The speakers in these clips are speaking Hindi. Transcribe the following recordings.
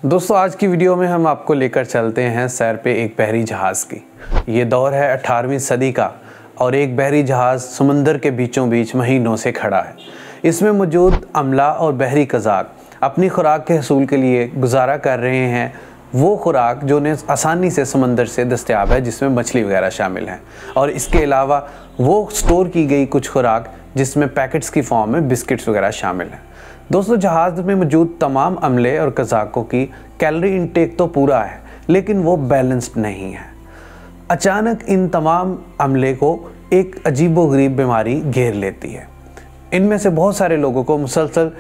दोस्तों आज की वीडियो में हम आपको लेकर चलते हैं सैर पे एक बहरी जहाज़ की। ये दौर है 18वीं सदी का और एक बहरी जहाज़ समंदर के बीचों बीच महीनों से खड़ा है। इसमें मौजूद अमला और बहरी कज़ाक अपनी खुराक के हसूल के लिए गुजारा कर रहे हैं वो खुराक जो उन्हें आसानी से समंदर से दस्तयाब है, जिसमें मछली वगैरह शामिल है, और इसके अलावा वो स्टोर की गई कुछ खुराक जिसमें पैकेट्स की फॉर्म में बिस्किट्स वगैरह शामिल हैं। दोस्तों जहाज़ में मौजूद तमाम अमले और कज़ाकों की कैलोरी इंटेक तो पूरा है, लेकिन वो बैलेंस्ड नहीं है। अचानक इन तमाम अमले को एक अजीबोगरीब बीमारी घेर लेती है। इनमें से बहुत सारे लोगों को मुसलसल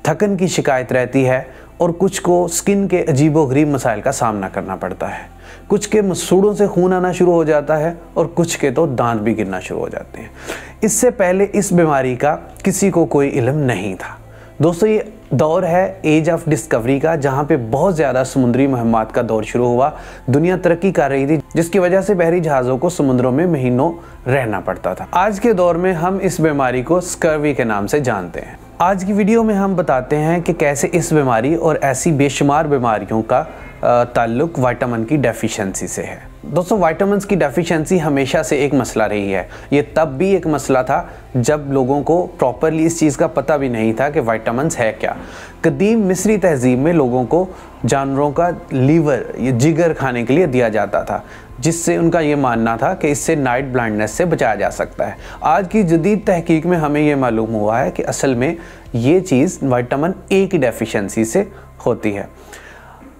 थकन की शिकायत रहती है और कुछ को स्किन के अजीबोगरीब मसाइल का सामना करना पड़ता है। कुछ के मसूड़ों से खून आना शुरू हो जाता है और कुछ के तो दांत भी गिरना शुरू हो जाते हैं। इससे पहले इस बीमारी का किसी को कोई इल्म नहीं था। दोस्तों ये दौर है एज ऑफ डिस्कवरी का, जहाँ पे बहुत ज़्यादा समुद्री मुहिम्मात का दौर शुरू हुआ। दुनिया तरक्की कर रही थी, जिसकी वजह से बहरी जहाज़ों को समुद्रों में महीनों रहना पड़ता था। आज के दौर में हम इस बीमारी को स्कर्वी के नाम से जानते हैं। आज की वीडियो में हम बताते हैं कि कैसे इस बीमारी और ऐसी बेशुमार बीमारियों का ताल्लुक विटामिन की डेफिशिएंसी से है। दोस्तों विटामिन की डेफिशिएंसी हमेशा से एक मसला रही है। ये तब भी एक मसला था जब लोगों को प्रॉपरली इस चीज़ का पता भी नहीं था कि विटामिन्स है क्या। कदीम मिस्री तहजीब में लोगों को जानवरों का लीवर या जिगर खाने के लिए दिया जाता था, जिससे उनका ये मानना था कि इससे नाइट ब्लाइंडनेस से बचाया जा सकता है। आज की जदीद तहकीक में हमें ये मालूम हुआ है कि असल में ये चीज़ विटामिन ए की डेफिशिएंसी से होती है।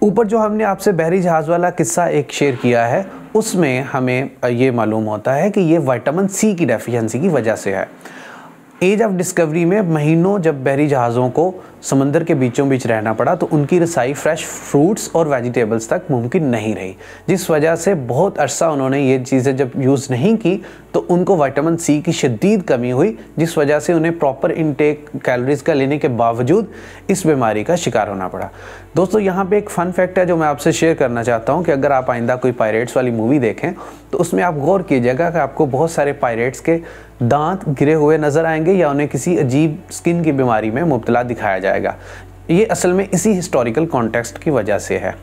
ऊपर जो हमने आपसे बहरी जहाज़ वाला किस्सा एक शेयर किया है, उसमें हमें ये मालूम होता है कि ये विटामिन सी की डेफिशिएंसी की वजह से है। एज ऑफ डिस्कवरी में महीनों जब बहरी जहाज़ों को समंदर के बीचों बीच रहना पड़ा तो उनकी रसाई फ्रेश फ्रूट्स और वेजिटेबल्स तक मुमकिन नहीं रही, जिस वजह से बहुत अरसा उन्होंने ये चीज़ें जब यूज़ नहीं की तो उनको विटामिन सी की शदीद कमी हुई, जिस वजह से उन्हें प्रॉपर इनटेक कैलोरीज का लेने के बावजूद इस बीमारी का शिकार होना पड़ा। दोस्तों यहाँ पे एक फ़न फैक्ट है जो मैं आपसे शेयर करना चाहता हूँ कि अगर आप आइंदा कोई पायरेट्स वाली मूवी देखें तो उसमें आप गौर कीजिएगा कि आपको बहुत सारे पायरेट्स के दांत गिरे हुए नज़र आएंगे या उन्हें किसी अजीब स्किन की बीमारी में मुब्तला दिखाया जाएगा। ये असल में इसी हिस्टोरिकल कॉन्टेक्स्ट की वजह से है।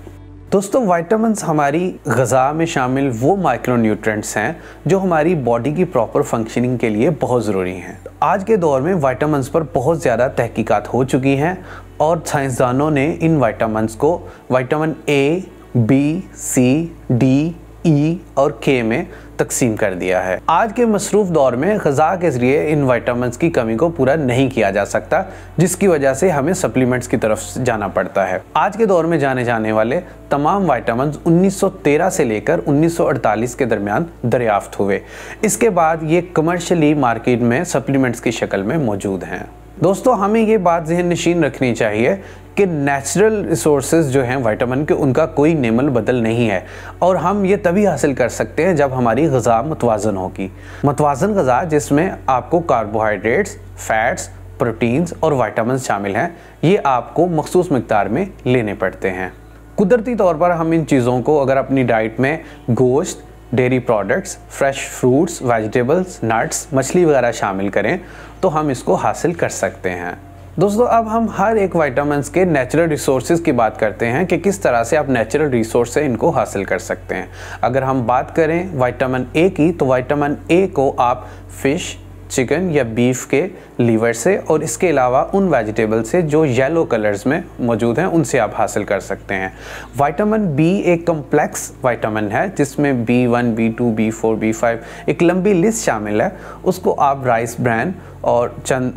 दोस्तों विटामिन्स हमारी ग़िज़ा में शामिल वो माइक्रोन्यूट्रेंट्स हैं जो हमारी बॉडी की प्रॉपर फंक्शनिंग के लिए बहुत ज़रूरी हैं। आज के दौर में विटामिन्स पर बहुत ज़्यादा तहकीकात हो चुकी हैं और साइंसदानों ने इन विटामिन्स को vitamin A, B, C, D, E और के में तकसीम कर दिया है। आज के मसरूफ़ दौर में ग़िज़ा के ज़रिए इन विटामिन्स की कमी को पूरा नहीं किया जा सकता, जिसकी वजह से हमें सप्लीमेंट्स की तरफ जाना पड़ता है। आज के दौर में जाने जाने वाले तमाम विटामिन्स 1913 से लेकर 1948 के दरमियान दरियाफ्त हुए। इसके बाद ये कमर्शियली मार्केट में सप्लीमेंट्स की शक्ल में मौजूद हैं। दोस्तों हमें ये बात ज़हन नशीन रखनी चाहिए कि नेचुरल रिसोर्सेज जो हैं विटामिन के, उनका कोई नेमल बदल नहीं है और हम ये तभी हासिल कर सकते हैं जब हमारी ग़िज़ा मुतवाज़न होगी। मुतवाज़न ग़िज़ा जिसमें आपको कार्बोहाइड्रेट्स, फैट्स, प्रोटीन्स और विटामिन शामिल हैं, ये आपको मखसूस मिक़दार में लेने पड़ते हैं। कुदरती तौर पर हम इन चीज़ों को अगर अपनी डाइट में गोश्त, dairy products, fresh fruits, vegetables, nuts, मछली वगैरह शामिल करें तो हम इसको हासिल कर सकते हैं। दोस्तों अब हम हर एक विटामिन्स के नेचुरल रिसोर्सेज की बात करते हैं कि किस तरह से आप नेचुरल रिसोर्स से इनको हासिल कर सकते हैं। अगर हम बात करें विटामिन ए की तो विटामिन ए को आप फ़िश, चिकन या बीफ के लीवर से और इसके अलावा उन वेजिटेबल से जो येलो कलर्स में मौजूद हैं उनसे आप हासिल कर सकते हैं। विटामिन बी एक कम्प्लेक्स विटामिन है जिसमें B1, B2, B4, B5 एक लंबी लिस्ट शामिल है। उसको आप राइस ब्रैन और चंद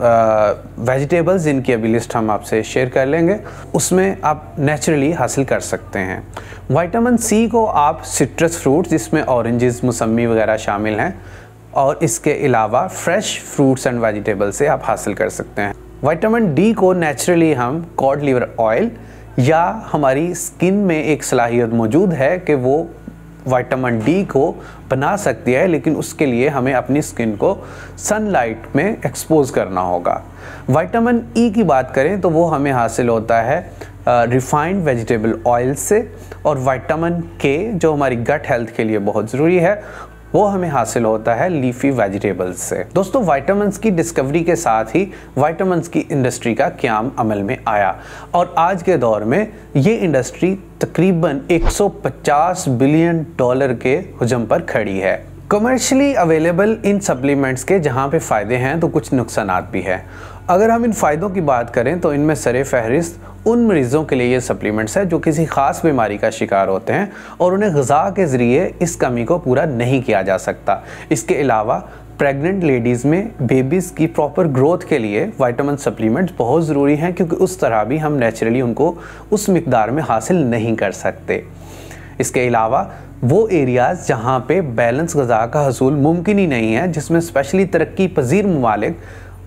वेजिटेबल्स जिनकी अभी लिस्ट हम आपसे शेयर कर लेंगे, उसमें आप नेचुरली हासिल कर सकते हैं। विटामिन सी को आप सिट्रस फ्रूट्स जिसमें ऑरेंजेस, मौसमी वगैरह शामिल हैं और इसके अलावा फ्रेश फ्रूट्स एंड वेजिटेबल से आप हासिल कर सकते हैं। विटामिन डी को नेचुरली हम कॉड लिवर ऑयल या हमारी स्किन में एक सलाहियत मौजूद है कि वो विटामिन डी को बना सकती है, लेकिन उसके लिए हमें अपनी स्किन को सनलाइट में एक्सपोज करना होगा। विटामिन ई की बात करें तो वो हमें हासिल होता है रिफाइंड वेजिटेबल ऑयल से, और विटामिन के जो हमारी गट हेल्थ के लिए बहुत ज़रूरी है वो हमें हासिल होता है लीफी वेजिटेबल्स से। दोस्तों, विटामिन्स की डिस्कवरी के साथ ही विटामिन्स की इंडस्ट्री का क़याम अमल में आया और आज के दौर में ये इंडस्ट्री तकरीबन 150 बिलियन डॉलर के हुजम पर खड़ी है। कमर्शियली अवेलेबल इन सप्लीमेंट्स के जहाँ पे फ़ायदे हैं तो कुछ नुकसानात भी हैं। अगर हम इन फ़ायदों की बात करें तो इनमें सरे फहरिस्त उन मरीज़ों के लिए ये सप्लीमेंट्स है जो किसी ख़ास बीमारी का शिकार होते हैं और उन्हें ग़िज़ा के ज़रिए इस कमी को पूरा नहीं किया जा सकता। इसके अलावा प्रेग्नेंट लेडीज़ में बेबीज़ की प्रॉपर ग्रोथ के लिए विटामिन सप्लीमेंट्स बहुत ज़रूरी हैं, क्योंकि उस तरह भी हम नेचुरली उनको उस मिकदार में हासिल नहीं कर सकते। इसके अलावा वो एरियाज़ जहाँ पे बैलेंस ग़िज़ा का हसूल मुमकिन ही नहीं है, जिसमें स्पेशली तरक्की पजीर ममालिक,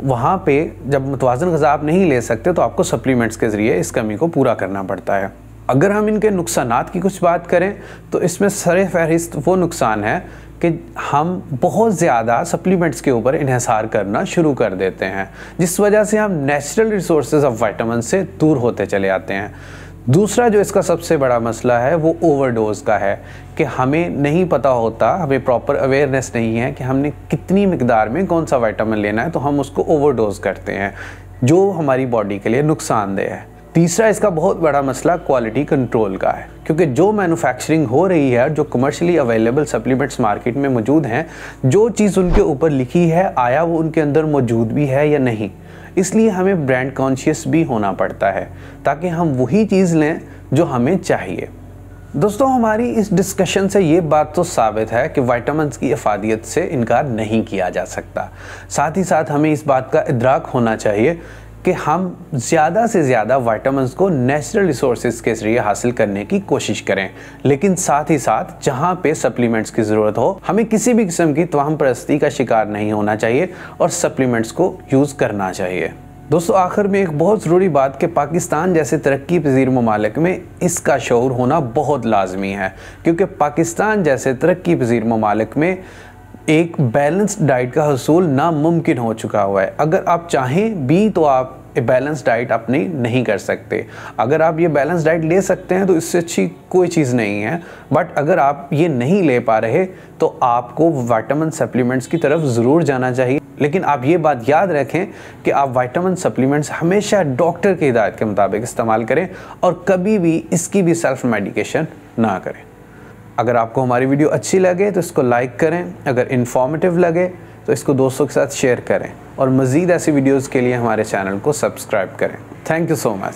वहाँ पे जब मुतवाज़न ग़िज़ा आप नहीं ले सकते तो आपको सप्लीमेंट्स के ज़रिए इस कमी को पूरा करना पड़ता है। अगर हम इनके नुकसानात की कुछ बात करें तो इसमें सरे फहरिस्त वो नुकसान है कि हम बहुत ज़्यादा सप्लीमेंट्स के ऊपर इन्हिसार करना शुरू कर देते हैं, जिस वजह से हम नेचुरल रिसोर्सेज ऑफ विटामिन से दूर होते चले आते हैं। दूसरा जो इसका सबसे बड़ा मसला है वो ओवरडोज का है कि हमें नहीं पता होता, हमें प्रॉपर अवेयरनेस नहीं है कि हमने कितनी मिकदार में कौन सा विटामिन लेना है, तो हम उसको ओवरडोज करते हैं जो हमारी बॉडी के लिए नुकसानदेह है। तीसरा इसका बहुत बड़ा मसला क्वालिटी कंट्रोल का है, क्योंकि जो मैन्युफैक्चरिंग हो रही है, जो कमर्शियली अवेलेबल सप्लीमेंट्स मार्केट में मौजूद हैं, जो चीज़ उनके ऊपर लिखी है आया वो उनके अंदर मौजूद भी है या नहीं। इसलिए हमें ब्रांड कॉन्शियस भी होना पड़ता है ताकि हम वही चीज़ लें जो हमें चाहिए। दोस्तों, हमारी इस डिस्कशन से ये बात तो साबित है कि विटामिन्स की अफादियत से इनकार नहीं किया जा सकता। साथ ही साथ हमें इस बात का इदराक होना चाहिए कि हम ज़्यादा से ज़्यादा विटामिन्स को नेचुरल रिसोर्सेज के ज़रिए हासिल करने की कोशिश करें, लेकिन साथ ही साथ जहाँ पे सप्लीमेंट्स की ज़रूरत हो हमें किसी भी किस्म की तवाहम परस्ती का शिकार नहीं होना चाहिए और सप्लीमेंट्स को यूज़ करना चाहिए। दोस्तों, आखिर में एक बहुत ज़रूरी बात कि पाकिस्तान जैसे तरक्की पजीर ममालिक में इसका शऊर होना बहुत लाजमी है, क्योंकि पाकिस्तान जैसे तरक्की पजीर ममालिक में एक बैलेंस्ड डाइट का हसूल नामुमकिन हो चुका हुआ है। अगर आप चाहें भी तो आप बैलेंस डाइट अपनी नहीं कर सकते। अगर आप ये बैलेंस डाइट ले सकते हैं तो इससे अच्छी कोई चीज़ नहीं है, बट अगर आप ये नहीं ले पा रहे तो आपको विटामिन सप्लीमेंट्स की तरफ ज़रूर जाना चाहिए। लेकिन आप ये बात याद रखें कि आप विटामिन सप्लीमेंट्स हमेशा डॉक्टर की हिदायत के मुताबिक इस्तेमाल करें और कभी भी इसकी भी सेल्फ मेडिकेशन ना करें। अगर आपको हमारी वीडियो अच्छी लगे तो इसको लाइक करें, अगर इन्फॉर्मेटिव लगे तो इसको दोस्तों के साथ शेयर करें और मज़ीद ऐसी वीडियोज़ के लिए हमारे चैनल को सब्सक्राइब करें। Thank you so much.